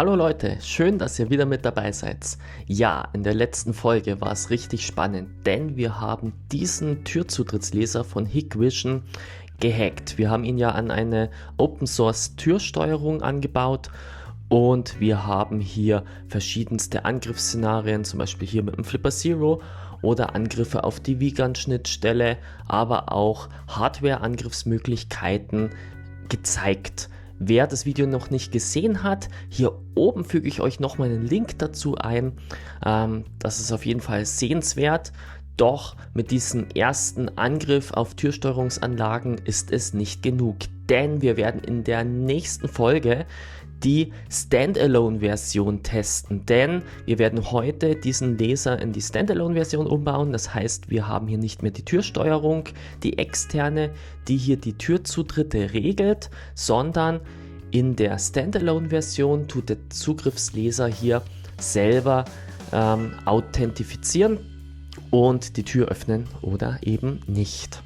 Hallo Leute, schön, dass ihr wieder mit dabei seid. Ja, in der letzten Folge war es richtig spannend, denn wir haben diesen Türzutrittsleser von Hikvision gehackt. Wir haben ihn ja an eine Open Source Türsteuerung angebaut und wir haben hier verschiedenste Angriffsszenarien, zum Beispiel hier mit dem Flipper Zero oder Angriffe auf die Vigan-Schnittstelle, aber auch Hardware-Angriffsmöglichkeiten gezeigt. Wer das Video noch nicht gesehen hat, hier oben füge ich euch nochmal einen Link dazu ein. Das ist auf jeden Fall sehenswert. Doch mit diesem ersten Angriff auf Türsteuerungsanlagen ist es nicht genug, denn wir werden in der nächsten Folge die Standalone-Version testen, denn wir werden heute diesen Laser in die Standalone-Version umbauen. Das heißt, wir haben hier nicht mehr die Türsteuerung, die externe, die hier die Türzutritte regelt, sondern in der Standalone-Version tut der Zugriffslaser hier selber authentifizieren und die Tür öffnen oder eben nicht.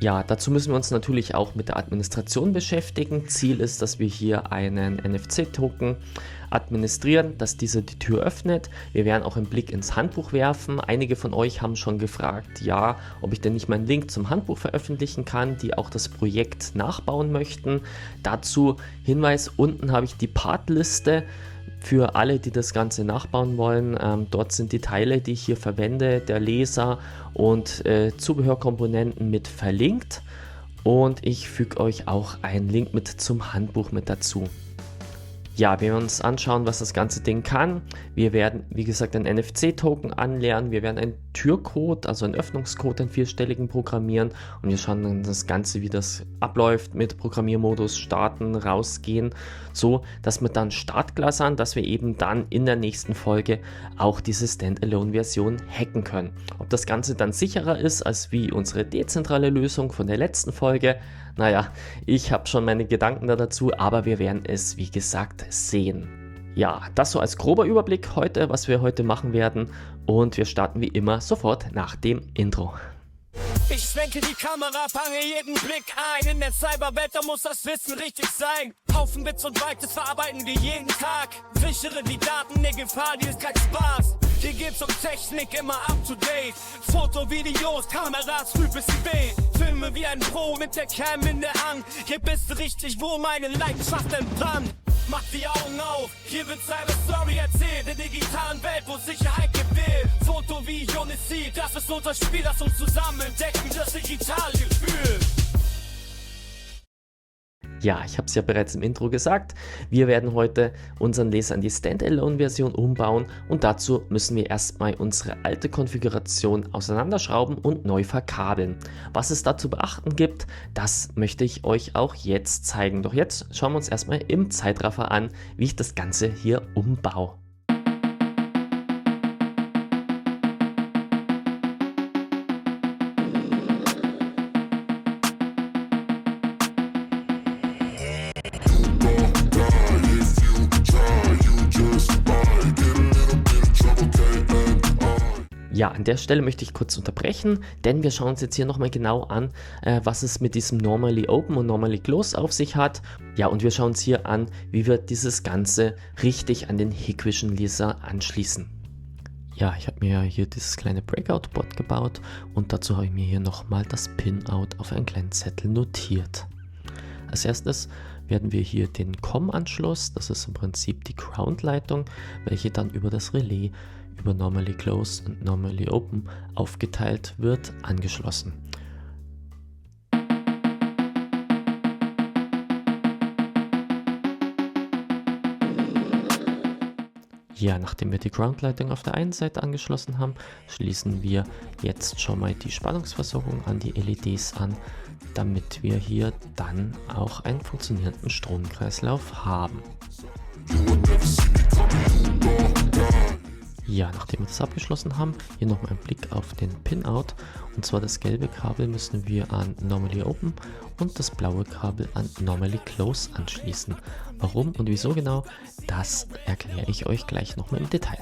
Ja, dazu müssen wir uns natürlich auch mit der Administration beschäftigen. Ziel ist, dass wir hier einen NFC-Token administrieren, dass dieser die Tür öffnet. Wir werden auch einen Blick ins Handbuch werfen. Einige von euch haben schon gefragt, ja, ob ich denn nicht meinen Link zum Handbuch veröffentlichen kann, die auch das Projekt nachbauen möchten. Dazu Hinweis, unten habe ich die Partliste für alle, die das Ganze nachbauen wollen. Dort sind die Teile, die ich hier verwende, der Laser und Zubehörkomponenten mit verlinkt. Und ich füge euch auch einen Link mit zum Handbuch mit dazu. Ja, wir werden uns anschauen, was das ganze Ding kann. Wir werden, wie gesagt, einen NFC-Token anlernen. Wir werden einen Türcode, also einen Öffnungscode, einen vierstelligen programmieren. Und wir schauen dann das Ganze, wie das abläuft mit Programmiermodus, starten, rausgehen. So, dass wir dann startklar dass wir eben dann in der nächsten Folge auch diese Standalone-Version hacken können. Ob das Ganze dann sicherer ist als wie unsere dezentrale Lösung von der letzten Folge, naja, ich habe schon meine Gedanken dazu, aber wir werden es, wie gesagt, sehen. Ja, das so als grober Überblick heute, was wir heute machen werden. Und wir starten wie immer sofort nach dem Intro. Ich schwenke die Kamera, fange jeden Blick ein. In der Cyberwelt, da muss das Wissen richtig sein. Haufen Bits und Bytes, das verarbeiten wir jeden Tag. Sichere die Daten, ne Gefahr, die ist kein Spaß. Hier geht's um Technik, immer up to date. Foto, Videos, Kameras, früh bis spät. Filme wie ein Pro mit der Cam in der Hand. Hier bist du richtig, wo meine Leidenschaft entbrannt. Mach die Augen auf, hier wird Cyber Story erzählt. In der digitalen Welt, wo Sicherheit gewählt. Foto, Video, ne Ziel, das ist unser Spiel. Lass uns zusammen entdecken, das digitale Gefühl. Ja, ich habe es ja bereits im Intro gesagt, wir werden heute unseren Laser in die Standalone-Version umbauen und dazu müssen wir erstmal unsere alte Konfiguration auseinanderschrauben und neu verkabeln. Was es da zu beachten gibt, das möchte ich euch auch jetzt zeigen. Doch jetzt schauen wir uns erstmal im Zeitraffer an, wie ich das Ganze hier umbaue. Ja, an der Stelle möchte ich kurz unterbrechen, denn wir schauen uns jetzt hier nochmal genau an, was es mit diesem Normally Open und Normally Close auf sich hat. Ja, und wir schauen uns hier an, wie wir dieses Ganze richtig an den Hikvision Laser anschließen. Ja, ich habe mir hier dieses kleine Breakout-Board gebaut und dazu habe ich mir hier nochmal das Pinout auf einen kleinen Zettel notiert. Als erstes werden wir hier den COM-Anschluss, das ist im Prinzip die Ground-Leitung, welche dann über das Relais über Normally Close und Normally Open aufgeteilt wird, angeschlossen. Ja, nachdem wir die Groundleitung auf der einen Seite angeschlossen haben, schließen wir jetzt schon mal die Spannungsversorgung an die LEDs an, damit wir hier dann auch einen funktionierenden Stromkreislauf haben. Ja, nachdem wir das abgeschlossen haben, hier nochmal ein Blick auf den Pinout. Und zwar das gelbe Kabel müssen wir an Normally Open und das blaue Kabel an Normally Close anschließen. Warum und wieso genau, das erkläre ich euch gleich nochmal im Detail.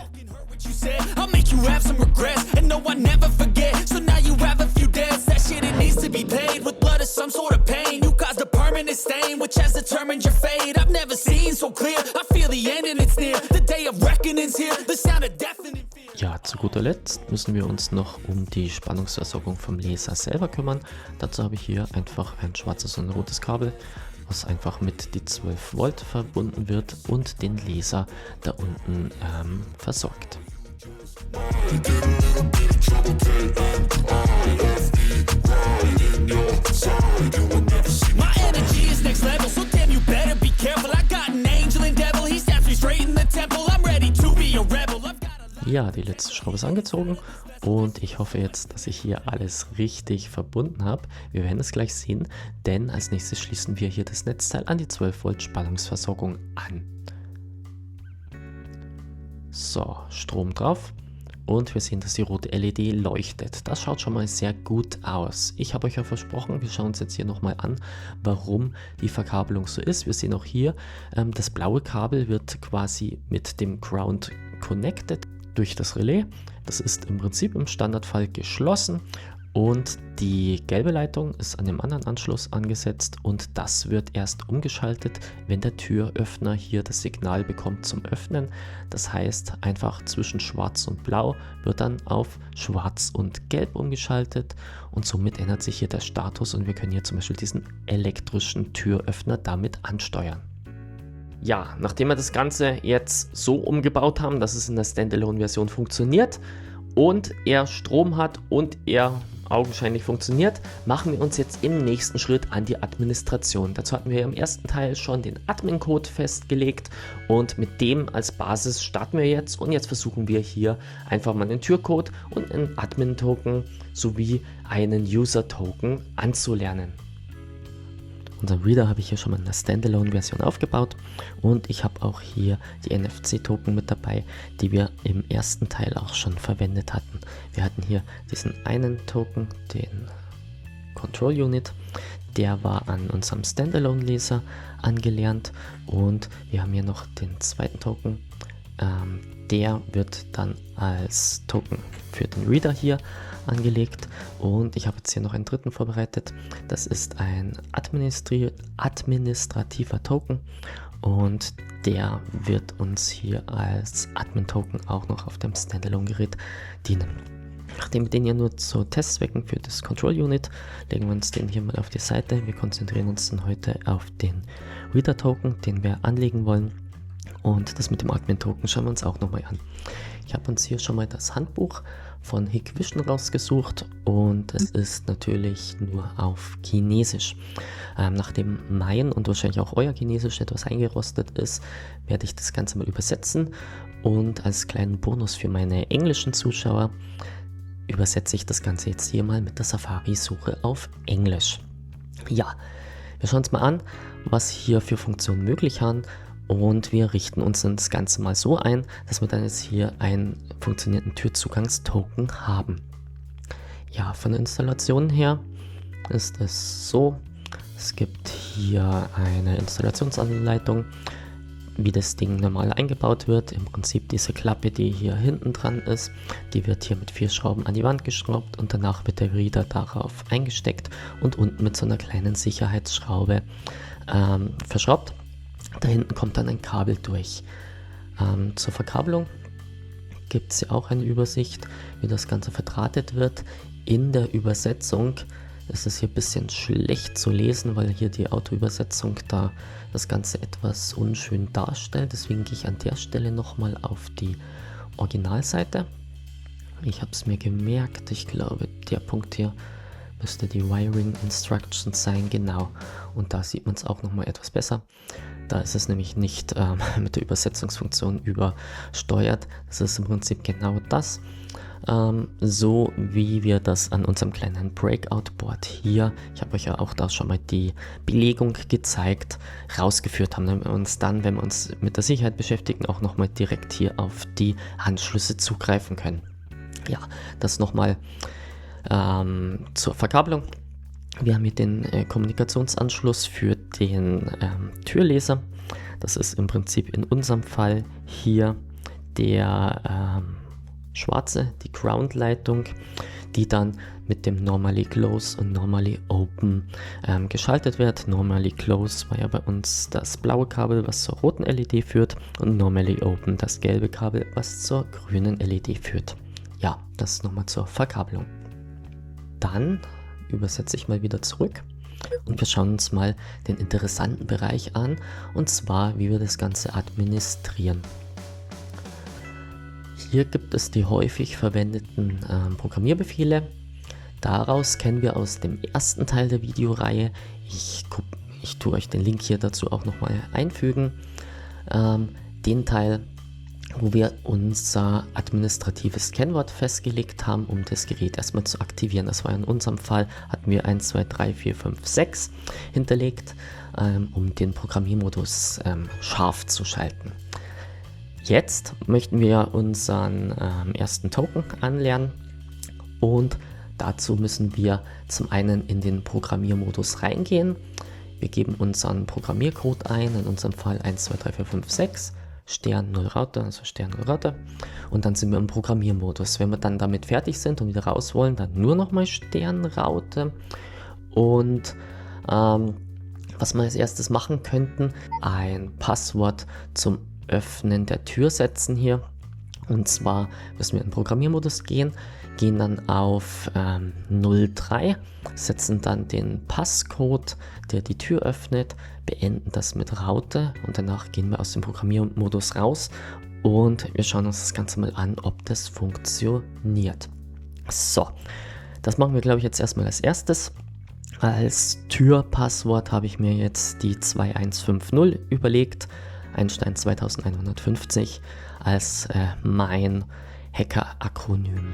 what you said. I'll make you have some regrets. And no, I never forget. So now you have a few debts. That shit, it needs to be paid with blood or some sort of pain. You caused a permanent stain, which has determined your fate. I've never seen so clear. I feel the end and it's near. The day of reckoning's here. The sound of deafening fear. Ja, zu guter Letzt müssen wir uns noch um die Spannungsversorgung vom Laser selber kümmern. Dazu habe ich hier einfach ein schwarzes und ein rotes Kabel, was einfach mit die 12 Volt verbunden wird und den Laser da unten versorgt. My energy is next level, so damn you better be careful. I got an angel and devil, he stabs me straight in the temple. I'm ready to be a rebel. Ja, die letzte Schraube ist angezogen und ich hoffe jetzt, dass ich hier alles richtig verbunden habe. Wir werden es gleich sehen, denn als nächstes schließen wir hier das Netzteil an die 12 Volt Spannungsversorgung an. So, Strom drauf und wir sehen, dass die rote LED leuchtet. Das schaut schon mal sehr gut aus. Ich habe euch ja versprochen, wir schauen uns jetzt hier nochmal an, warum die Verkabelung so ist. Wir sehen auch hier, das blaue Kabel wird quasi mit dem Ground connected durch das Relais. Das ist im Prinzip im Standardfall geschlossen und die gelbe Leitung ist an dem anderen Anschluss angesetzt und das wird erst umgeschaltet, wenn der Türöffner hier das Signal bekommt zum Öffnen. Das heißt, einfach zwischen schwarz und blau wird dann auf schwarz und gelb umgeschaltet und somit ändert sich hier der Status und wir können hier zum Beispiel diesen elektrischen Türöffner damit ansteuern. Ja, nachdem wir das Ganze jetzt so umgebaut haben, dass es in der Standalone-Version funktioniert und er Strom hat und er augenscheinlich funktioniert, machen wir uns jetzt im nächsten Schritt an die Administration. Dazu hatten wir im ersten Teil schon den Admin-Code festgelegt und mit dem als Basis starten wir jetzt und jetzt versuchen wir hier einfach mal einen Türcode und einen Admin-Token sowie einen User-Token anzulernen. Unseren Reader habe ich hier schon mal in der Standalone-Version aufgebaut und ich habe auch hier die NFC-Token mit dabei, die wir im ersten Teil auch schon verwendet hatten. Wir hatten hier diesen einen Token, den Control Unit, der war an unserem Standalone-Laser angelernt und wir haben hier noch den zweiten Token, der wird dann als Token für den Reader hier angelegt und ich habe jetzt hier noch einen dritten vorbereitet. Das ist ein administrativer Token und der wird uns hier als Admin-Token auch noch auf dem Standalone-Gerät dienen. Nachdem wir den ja nur zu Testzwecken für das Control Unit, legen wir uns den hier mal auf die Seite. Wir konzentrieren uns dann heute auf den Reader-Token, den wir anlegen wollen. Und das mit dem Admin-Token schauen wir uns auch nochmal an. Ich habe uns hier schon mal das Handbuch von Hikvision rausgesucht und es ist natürlich nur auf Chinesisch. Nachdem mein und wahrscheinlich auch euer Chinesisch etwas eingerostet ist, werde ich das Ganze mal übersetzen und als kleinen Bonus für meine englischen Zuschauer übersetze ich das Ganze jetzt hier mal mit der Safari-Suche auf Englisch. Ja, wir schauen uns mal an, was hier für Funktionen möglich sind. Und wir richten uns das Ganze mal so ein, dass wir dann jetzt hier einen funktionierenden Türzugangstoken haben. Ja, von der Installation her ist es so, es gibt hier eine Installationsanleitung, wie das Ding normal eingebaut wird. Im Prinzip diese Klappe, die hier hinten dran ist, die wird hier mit 4 Schrauben an die Wand geschraubt und danach wird der Reader darauf eingesteckt und unten mit so einer kleinen Sicherheitsschraube verschraubt. Da hinten kommt dann ein Kabel durch. Zur Verkabelung gibt es ja auch eine Übersicht, wie das Ganze verdrahtet wird. In der Übersetzung ist es hier ein bisschen schlecht zu lesen, weil hier die Autoübersetzung da das Ganze etwas unschön darstellt. Deswegen gehe ich an der Stelle nochmal auf die Originalseite. Ich habe es mir gemerkt, ich glaube, der Punkt hier müsste die Wiring Instructions sein, genau. Und da sieht man es auch nochmal etwas besser. Da ist es nämlich nicht mit der Übersetzungsfunktion übersteuert. Das ist im Prinzip genau das, so wie wir das an unserem kleinen Breakout-Board hier, ich habe euch ja auch da schon mal die Belegung gezeigt, rausgeführt haben. Damit wir uns dann, wenn wir uns mit der Sicherheit beschäftigen, auch nochmal direkt hier auf die Anschlüsse zugreifen können. Ja, das nochmal zur Verkabelung. Wir haben hier den Kommunikationsanschluss für den Türleser. Das ist im Prinzip in unserem Fall hier der schwarze, die Ground-Leitung, die dann mit dem Normally Close und Normally Open geschaltet wird. Normally Close war ja bei uns das blaue Kabel, was zur roten LED führt, und Normally Open das gelbe Kabel, was zur grünen LED führt. Ja, das nochmal zur Verkabelung. Dann übersetze ich mal wieder zurück und wir schauen uns mal den interessanten Bereich an, und zwar, wie wir das Ganze administrieren. Hier gibt es die häufig verwendeten Programmierbefehle. Daraus kennen wir aus dem ersten Teil der Videoreihe. Ich tue euch den Link hier dazu auch nochmal einfügen. Den Teil, wo wir unser administratives Kennwort festgelegt haben, um das Gerät erstmal zu aktivieren. Das war in unserem Fall, hatten wir 1, 2, 3, 4, 5, 6 hinterlegt, um den Programmiermodus scharf zu schalten. Jetzt möchten wir unseren ersten Token anlernen, und dazu müssen wir zum einen in den Programmiermodus reingehen. Wir geben unseren Programmiercode ein, in unserem Fall 1, 2, 3, 4, 5, 6, Stern 0 Raute, also Stern 0 Raute, und dann sind wir im Programmiermodus. Wenn wir dann damit fertig sind und wieder raus wollen, dann nur nochmal Stern Raute. Und was wir als erstes machen könnten, ein Passwort zum Öffnen der Tür setzen hier. Und zwar müssen wir in den Programmiermodus gehen dann auf 03, setzen dann den Passcode, der die Tür öffnet, beenden das mit Raute, und danach gehen wir aus dem Programmiermodus raus und wir schauen uns das Ganze mal an, ob das funktioniert. So, das machen wir, glaube ich, jetzt erstmal als erstes. Als Türpasswort habe ich mir jetzt die 2150 überlegt, Einstein 2150 als mein Hacker-Akronym.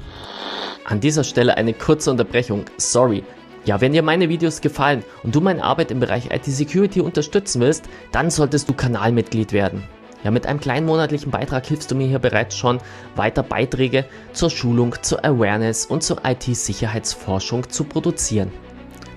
An dieser Stelle eine kurze Unterbrechung, sorry. Ja, wenn dir meine Videos gefallen und du meine Arbeit im Bereich IT-Security unterstützen willst, dann solltest du Kanalmitglied werden. Ja, mit einem kleinen monatlichen Beitrag hilfst du mir hier bereits schon, weiter Beiträge zur Schulung, zur Awareness und zur IT-Sicherheitsforschung zu produzieren.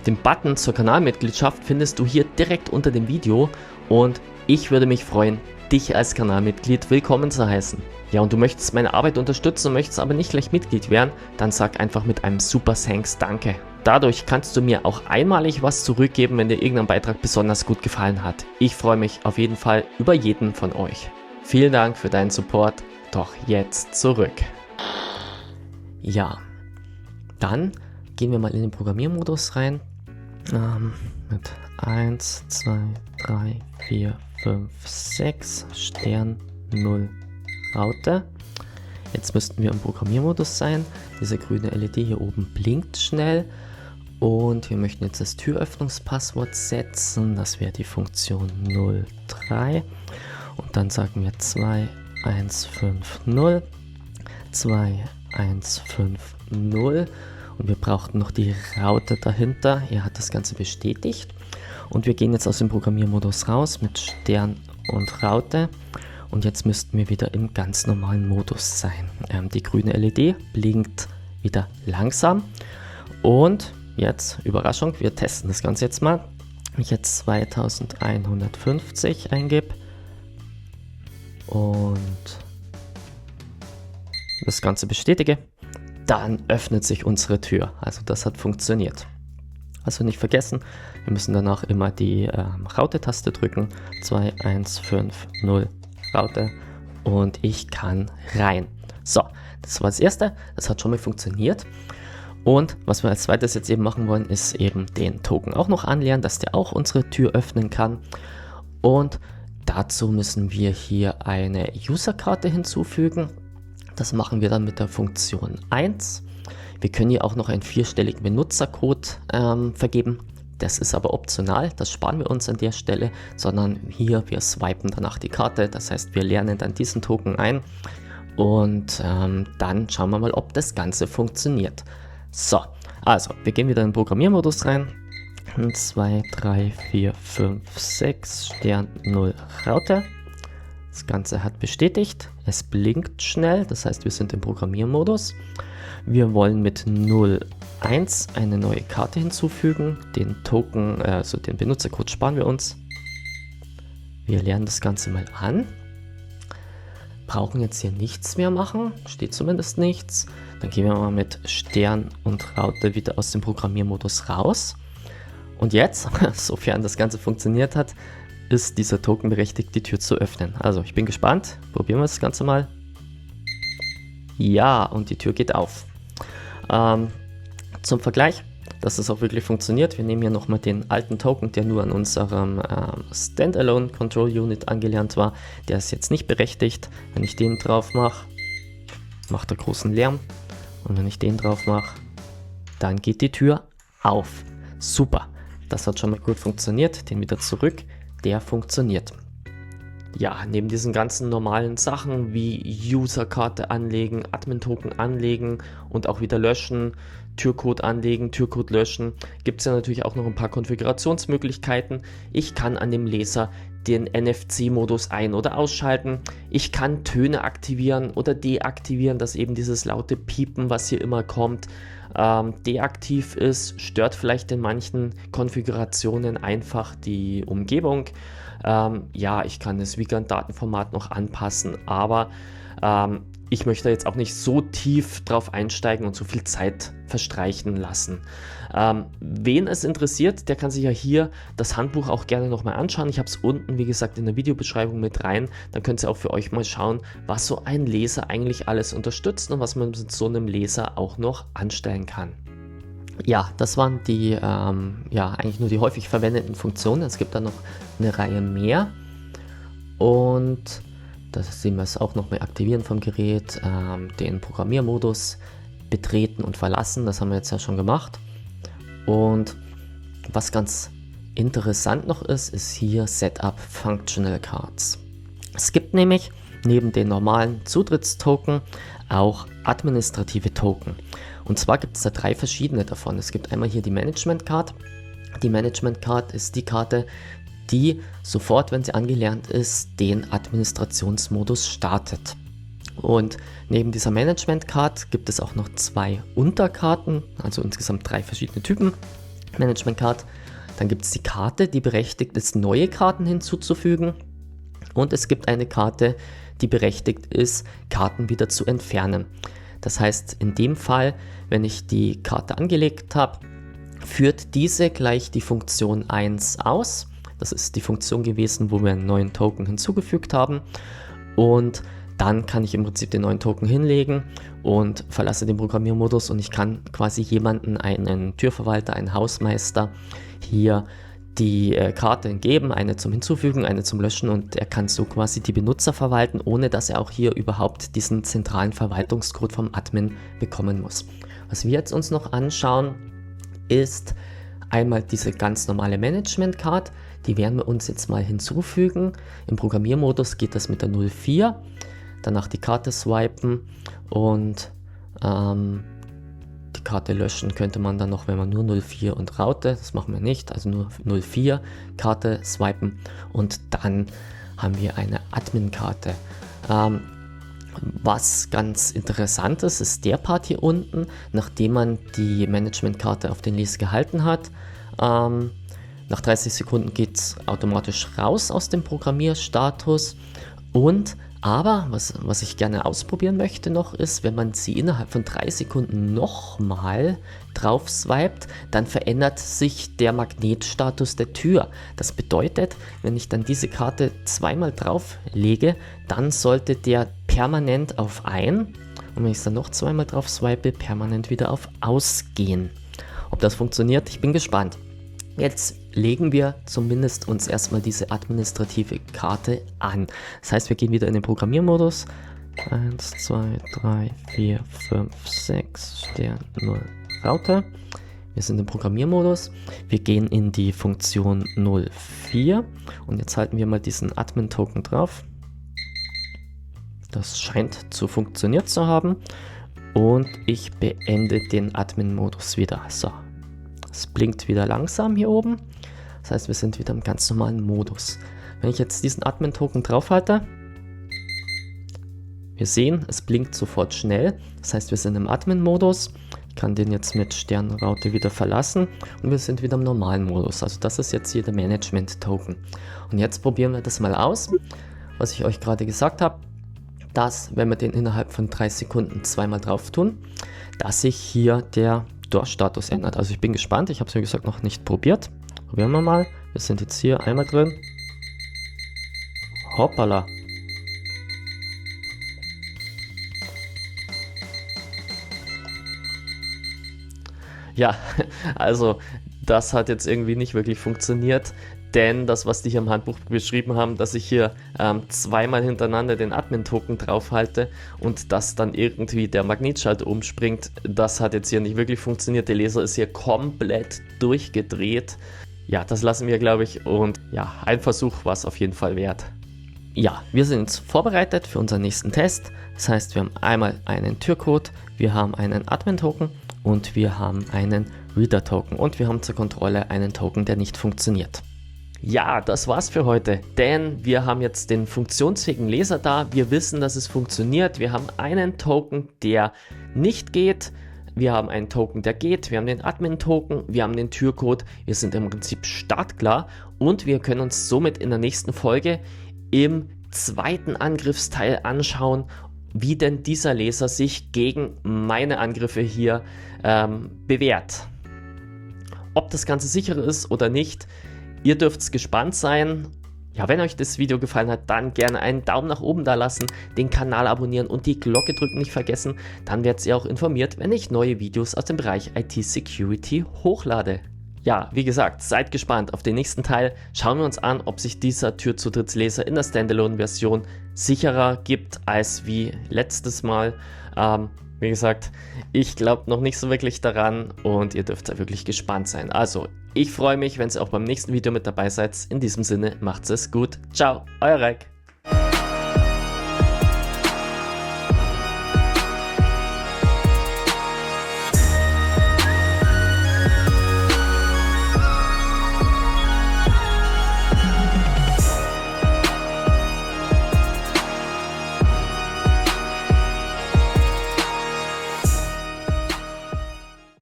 Den Button zur Kanalmitgliedschaft findest du hier direkt unter dem Video, und ich würde mich freuen, dich als Kanalmitglied willkommen zu heißen. Ja, und du möchtest meine Arbeit unterstützen und möchtest aber nicht gleich Mitglied werden, dann sag einfach mit einem Super Thanks Danke. Dadurch kannst du mir auch einmalig was zurückgeben, wenn dir irgendein Beitrag besonders gut gefallen hat. Ich freue mich auf jeden Fall über jeden von euch. Vielen Dank für deinen Support, doch jetzt zurück. Ja, dann gehen wir mal in den Programmiermodus rein. Mit 1, 2, 3, 4, 5, 6, Stern 0 Raute. Jetzt müssten wir im Programmiermodus sein. Diese grüne LED hier oben blinkt schnell, und wir möchten jetzt das Türöffnungspasswort setzen. Das wäre die Funktion 03, und dann sagen wir 2150 2150, und wir brauchten noch die Raute dahinter. Er hat das Ganze bestätigt, und wir gehen jetzt aus dem Programmiermodus raus mit Stern und Raute. Und jetzt müssten wir wieder im ganz normalen Modus sein. Die grüne LED blinkt wieder langsam. Und jetzt, Überraschung, wir testen das Ganze jetzt mal. Wenn ich jetzt 2150 eingebe und das Ganze bestätige, dann öffnet sich unsere Tür. Also das hat funktioniert. Also nicht vergessen, wir müssen danach immer die Raute-Taste drücken. 2150 Raute, und ich kann rein. So, das war das erste. Das hat schon mal funktioniert. Und was wir als zweites jetzt eben machen wollen, ist eben den Token auch noch anlernen, dass der auch unsere Tür öffnen kann. Und dazu müssen wir hier eine Userkarte hinzufügen. Das machen wir dann mit der Funktion 1. Wir können hier auch noch einen 4-stelligen Benutzercode vergeben. Das ist aber optional, das sparen wir uns an der Stelle, sondern hier, wir swipen danach die Karte. Das heißt, wir lernen dann diesen Token ein, und dann schauen wir mal, ob das Ganze funktioniert. So, also, wir gehen wieder in den Programmiermodus rein. 1, 2, 3, 4, 5, 6, Stern 0 Raute. Das Ganze hat bestätigt. Es blinkt schnell, das heißt, wir sind im Programmiermodus. Wir wollen mit 01 eine neue Karte hinzufügen. Den Token, also den Benutzercode, sparen wir uns. Wir lernen das Ganze mal an. brauchen jetzt hier nichts mehr machen, steht zumindest nichts. Dann gehen wir mal mit Stern und Raute wieder aus dem Programmiermodus raus. Und jetzt, sofern das Ganze funktioniert hat, ist dieser Token berechtigt, die Tür zu öffnen. Also ich bin gespannt, probieren wir das Ganze mal. Ja, und die Tür geht auf. Zum Vergleich, dass es auch wirklich funktioniert, wir nehmen hier nochmal den alten Token, der nur an unserem Standalone Control Unit angelernt war. Der ist jetzt nicht berechtigt. Wenn ich den drauf mache, macht er großen Lärm. Und wenn ich den drauf mache, dann geht die Tür auf. Super, das hat schon mal gut funktioniert. Den wieder zurück, der funktioniert. Ja, neben diesen ganzen normalen Sachen wie User-Karte anlegen, Admin-Token anlegen und auch wieder löschen, Türcode anlegen, Türcode löschen, gibt es ja natürlich auch noch ein paar Konfigurationsmöglichkeiten. Ich kann an dem Laser den NFC-Modus ein- oder ausschalten. Ich kann Töne aktivieren oder deaktivieren, dass eben dieses laute Piepen, was hier immer kommt, deaktiv ist, stört vielleicht in manchen Konfigurationen einfach die Umgebung. Ja, ich kann das Vigant-Datenformat noch anpassen, aber ich möchte jetzt auch nicht so tief drauf einsteigen und so viel Zeit verstreichen lassen. Wen es interessiert, der kann sich ja hier das Handbuch auch gerne nochmal anschauen. Ich habe es unten, wie gesagt, in der Videobeschreibung mit rein. Dann könnt ihr auch für euch mal schauen, was so ein Laser eigentlich alles unterstützt und was man mit so einem Laser auch noch anstellen kann. Ja, das waren die, eigentlich nur die häufig verwendeten Funktionen. Es gibt da noch eine Reihe mehr. Und das sehen wir es auch noch mehr aktivieren vom Gerät, den Programmiermodus betreten und verlassen. Das haben wir jetzt ja schon gemacht. Und was ganz interessant noch ist, ist hier Setup Functional Cards. Es gibt nämlich neben den normalen Zutrittstoken auch administrative Token. Und zwar gibt es da 3 verschiedene davon. Es gibt einmal hier die Management Card. Die Management Card ist die Karte, die sofort, wenn sie angelernt ist, den Administrationsmodus startet. Und neben dieser Management Card gibt es auch noch 2 Unterkarten, also insgesamt 3 verschiedene Typen Management Card. Dann gibt es die Karte, die berechtigt ist, neue Karten hinzuzufügen. Und es gibt eine Karte, die berechtigt ist, Karten wieder zu entfernen. Das heißt, in dem Fall, wenn ich die Karte angelegt habe, führt diese gleich die Funktion 1 aus. Das ist die Funktion gewesen, wo wir einen neuen Token hinzugefügt haben. Und dann kann ich im Prinzip den neuen Token hinlegen und verlasse den Programmiermodus und ich kann quasi jemanden, einen Türverwalter, einen Hausmeister, hier die Karte geben, eine zum Hinzufügen, eine zum Löschen und er kann so quasi die Benutzer verwalten, ohne dass er auch hier überhaupt diesen zentralen Verwaltungscode vom Admin bekommen muss. Was wir jetzt uns noch anschauen, ist einmal diese ganz normale Management Card, die werden wir uns jetzt mal hinzufügen. Im Programmiermodus geht das mit der 04, danach die Karte swipen und die Karte löschen könnte man dann noch, wenn man nur 04 und Raute, das machen wir nicht, also nur 04, Karte swipen und dann haben wir eine Admin-Karte. Was ganz interessant ist der Part hier unten, nachdem man die Management-Karte auf den Laser gehalten hat. Nach 30 Sekunden geht es automatisch raus aus dem Programmierstatus aber was ich gerne ausprobieren möchte noch ist, wenn man sie innerhalb von 3 Sekunden nochmal drauf swipet, dann verändert sich der Magnetstatus der Tür. Das bedeutet, wenn ich dann diese Karte zweimal drauf lege, dann sollte der permanent auf ein und wenn ich es dann noch zweimal drauf swipe, permanent wieder auf aus gehen. Ob das funktioniert, ich bin gespannt. Jetzt legen wir zumindest uns erstmal diese administrative Karte an. Das heißt, wir gehen wieder in den Programmiermodus. 1, 2, 3, 4, 5, 6, Stern, 0, Raute. Wir sind im Programmiermodus. Wir gehen in die Funktion 04 und jetzt halten wir mal diesen Admin-Token drauf. Das scheint zu funktioniert zu haben. Und ich beende den Admin-Modus wieder. So. Es blinkt wieder langsam hier oben. Das heißt, wir sind wieder im ganz normalen Modus. Wenn ich jetzt diesen Admin-Token draufhalte, wir sehen, es blinkt sofort schnell. Das heißt, wir sind im Admin-Modus. Ich kann den jetzt mit Sternraute wieder verlassen und wir sind wieder im normalen Modus. Also das ist jetzt hier der Management-Token. Und jetzt probieren wir das mal aus, was ich euch gerade gesagt habe. dass, wenn wir den innerhalb von 3 Sekunden zweimal drauf tun, dass sich hier der DOS-Status ändert. Also ich bin gespannt, ich habe es wie gesagt noch nicht probiert. Probieren wir mal. Wir sind jetzt hier einmal drin. Hoppala. Ja, also das hat jetzt irgendwie nicht wirklich funktioniert, denn das, was die hier im Handbuch beschrieben haben, dass ich hier zweimal hintereinander den Admin-Token draufhalte und dass dann irgendwie der Magnetschalter umspringt, das hat jetzt hier nicht wirklich funktioniert. Der Laser ist hier komplett durchgedreht. Ja, das lassen wir, glaube ich, und ja, ein Versuch war es auf jeden Fall wert. Ja, wir sind jetzt vorbereitet für unseren nächsten Test. Das heißt, wir haben einmal einen Türcode, wir haben einen Admin-Token und wir haben einen Reader-Token und wir haben zur Kontrolle einen Token, der nicht funktioniert. Ja, das war's für heute, denn wir haben jetzt den funktionsfähigen Laser da. Wir wissen, dass es funktioniert. Wir haben einen Token, der nicht geht. Wir haben einen Token, der geht. Wir haben den Admin-Token. Wir haben den Türcode. Wir sind im Prinzip startklar und wir können uns somit in der nächsten Folge im zweiten Angriffsteil anschauen, wie denn dieser Laser sich gegen meine Angriffe hier bewährt. Ob das Ganze sicher ist oder nicht, ihr dürft gespannt sein. Ja, wenn euch das Video gefallen hat, dann gerne einen Daumen nach oben da lassen, den Kanal abonnieren und die Glocke drücken nicht vergessen. Dann werdet ihr auch informiert, wenn ich neue Videos aus dem Bereich IT-Security hochlade. Ja, wie gesagt, seid gespannt auf den nächsten Teil. Schauen wir uns an, ob sich dieser Türzutrittslaser in der Standalone-Version sicherer gibt als wie letztes Mal. Wie gesagt, ich glaube noch nicht so wirklich daran und ihr dürft da wirklich gespannt sein. Also, ich freue mich, wenn ihr auch beim nächsten Video mit dabei seid. In diesem Sinne, macht's es gut. Ciao, euer Reik.